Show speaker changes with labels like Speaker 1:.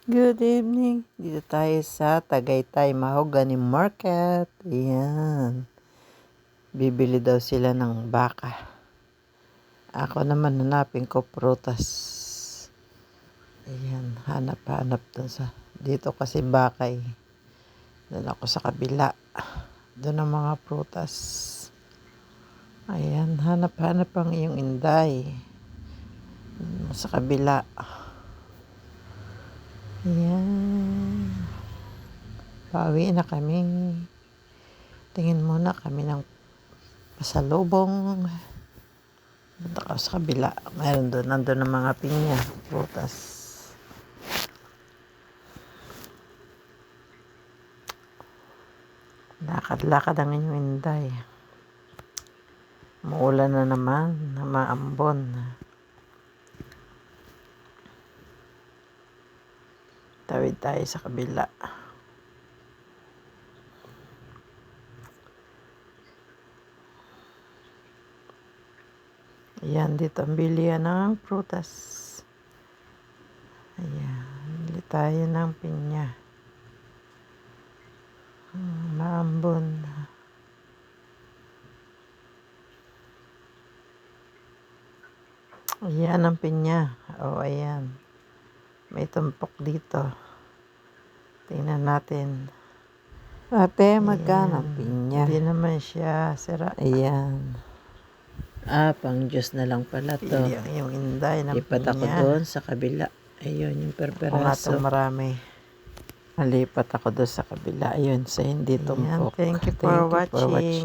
Speaker 1: Good evening. Dito tayo sa Tagaytay Mahogany Market. Ayan. Bibili daw sila ng baka. Ako naman hanapin ko prutas. Ayan. Hanap-hanap dun sa... Dito kasi bakay. Doon ako sa kabila. Doon ang mga prutas. Ayan. Hanap-hanap ang iyong inday. Sa kabila. Ayan. Pauwi na kami. Tingin muna kami ng pasalubong. Punta ka sa kabila. Mayroon doon. Nandun ang mga pinya. Prutas. Lakad-lakad ang inyong inday. Maulan na naman. Na maambon. Tawid tayo sa kabila. Ayan, dito ang bilihan ng prutas. Ayan, bili tayo ng pinya. Maambon. Ayan ang pinya. O, ayan. May tumpok dito. Tingnan natin. Ate, magkano ang pinya? Hindi naman siya sira. Ayan. Pang Diyos na lang pala to. Pili ang iyong inday ng lipat pinya. Lipat ako doon sa kabila. Ayun, yung perperaso. Marami. Nalipat ako doon sa kabila. Ayun, sa hindi tumpok. Thank you for watching.